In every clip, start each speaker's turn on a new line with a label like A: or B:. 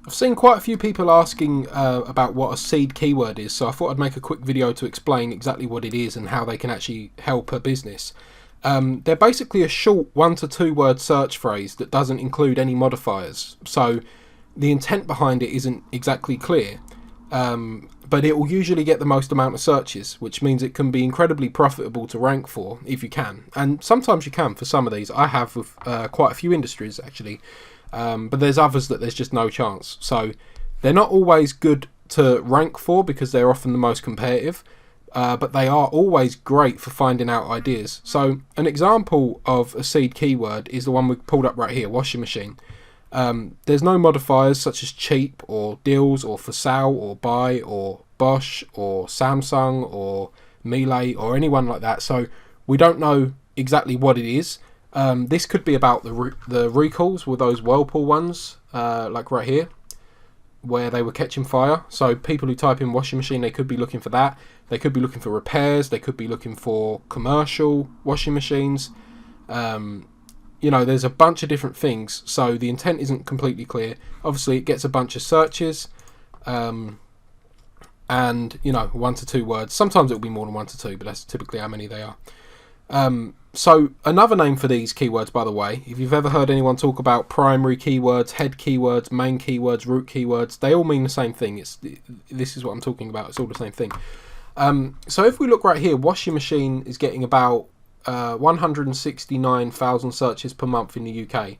A: I've seen quite a few people asking about what a seed keyword is, so I thought I'd make a quick video to explain exactly what it is and how they can actually help a business. They're basically a short 1 to 2 word search phrase that doesn't include any modifiers, so the intent behind it isn't exactly clear, but it will usually get the most amount of searches, which means it can be incredibly profitable to rank for if you can. And sometimes you can for some of these. I have with quite a few industries actually, but there's others that there's just no chance. So they're not always good to rank for because they're often the most competitive, but they are always great for finding out ideas. So an example of a seed keyword is the one we pulled up right here, washing machine. There's no modifiers such as cheap or deals or for sale or buy or Bosch or Samsung or Miele or anyone like that, so we don't know exactly what it is. This could be about the recalls with those Whirlpool ones, like right here, where they were catching fire. So people who type in washing machine, they could be looking for that. They could be looking for repairs. They could be looking for commercial washing machines. You know, there's a bunch of different things, so the intent isn't completely clear. Obviously, it gets a bunch of searches, and, you know, 1 to 2 words. Sometimes it'll be more than 1 to 2, but that's typically how many they are. So another name for these keywords, by the way, if you've ever heard anyone talk about primary keywords, head keywords, main keywords, root keywords, they all mean the same thing. This is what I'm talking about. It's all the same thing. So if we look right here, washing machine is getting about 169,000 searches per month in the UK,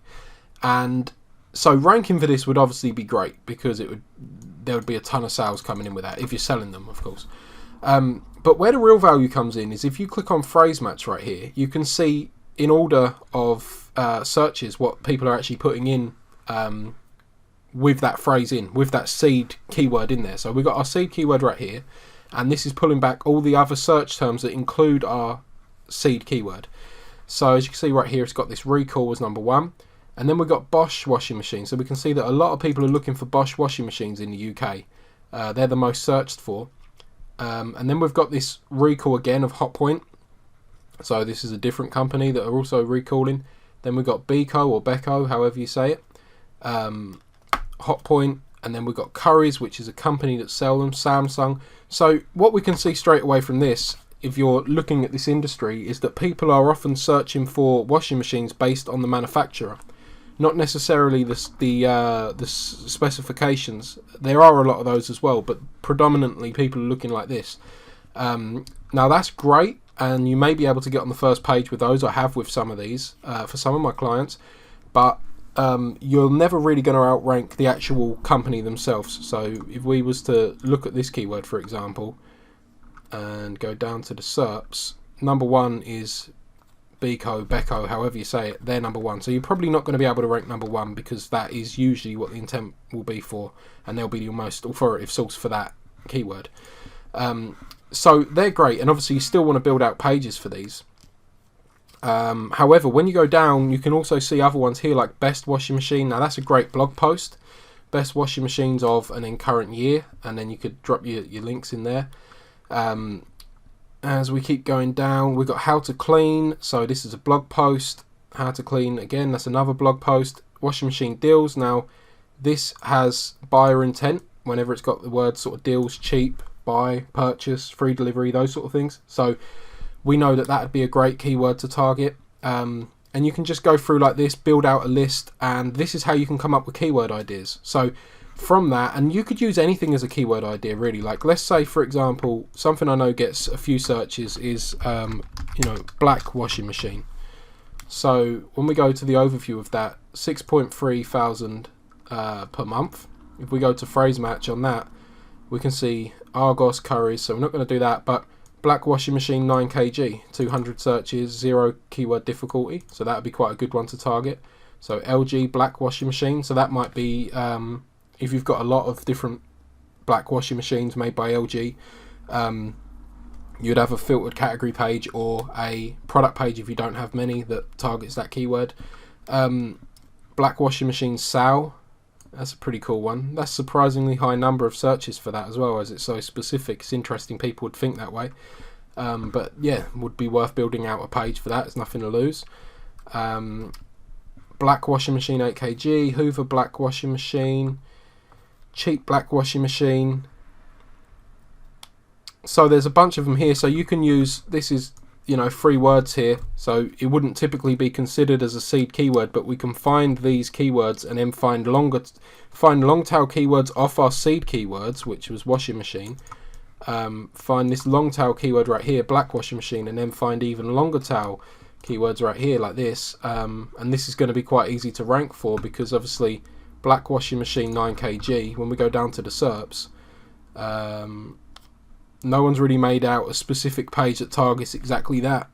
A: and so ranking for this would obviously be great because there would be a ton of sales coming in with that if you're selling them, of course. But where the real value comes in is if you click on phrase match right here, you can see in order of searches what people are actually putting in with that phrase in, with that seed keyword in there. So we've got our seed keyword right here, and this is pulling back all the other search terms that include our seed keyword. So as you can see right here, it's got this recall as number 1, and then we've got Bosch washing machine. So we can see that a lot of people are looking for Bosch washing machines in the UK. They're the most searched for. And then we've got this recall again of Hotpoint. So this is a different company that are also recalling. Then we've got Beko or Beko, however you say it, Hotpoint, and then we've got Currys, which is a company that sell them, Samsung. So what we can see straight away from this, if you're looking at this industry, is that people are often searching for washing machines based on the manufacturer, not necessarily the specifications. There are a lot of those as well, but predominantly people are looking like this. Now that's great, and you may be able to get on the first page with those. I have with some of these for some of my clients, but you're never really going to outrank the actual company themselves. So if we was to look at this keyword, for example, and go down to the SERPs, number 1 is Beko, however you say it, they're number 1. So you're probably not going to be able to rank number 1 because that is usually what the intent will be for, and they'll be your most authoritative source for that keyword. So they're great, and obviously you still want to build out pages for these. However, when you go down, you can also see other ones here like best washing machine. Now that's a great blog post, best washing machines of and then current year, and then you could drop your links in there. As we keep going down, we've got how to clean. So this is a blog post. How to clean, again, that's another blog post. Washing machine deals. Now this has buyer intent whenever it's got the word sort of deals, cheap, buy, purchase, free delivery, those sort of things. So we know that would be a great keyword to target. And you can just go through like this, build out a list, and this is how you can come up with keyword ideas. So from that, and you could use anything as a keyword idea really. Like let's say, for example, something I know gets a few searches is you know, black washing machine. So when we go to the overview of that, 6.3 thousand per month. If we go to phrase match on that, we can see Argos, Currys, so we're not going to do that, but black washing machine 9 kg, 200 searches, 0 keyword difficulty, so that would be quite a good one to target. So LG black washing machine, so that might be if you've got a lot of different black washing machines made by LG, you'd have a filtered category page or a product page if you don't have many that targets that keyword. Black washing machine Sal, that's a pretty cool one. That's surprisingly high number of searches for that as well, as it's so specific. It's interesting people would think that way, but yeah, would be worth building out a page for that. It's nothing to lose. Black washing machine 8 kg, Hoover black washing machine. cheap black washing machine. So there's a bunch of them here. So you can use, this is, you know, 3 words here, so it wouldn't typically be considered as a seed keyword, but we can find these keywords and then find long tail keywords off our seed keywords, which was washing machine. Find this long tail keyword right here, black washing machine, and then find even longer tail keywords right here like this, and this is going to be quite easy to rank for, because obviously black washing machine 9kg, when we go down to the SERPs, no one's really made out a specific page that targets exactly that.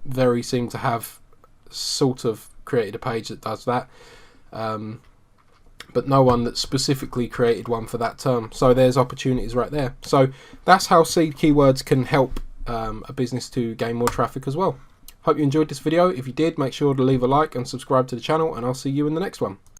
A: Very seem to have sort of created a page that does that, but no one that specifically created one for that term. So there's opportunities right there. So that's how seed keywords can help a business to gain more traffic as well. Hope you enjoyed this video. If you did, make sure to leave a like and subscribe to the channel, and I'll see you in the next one.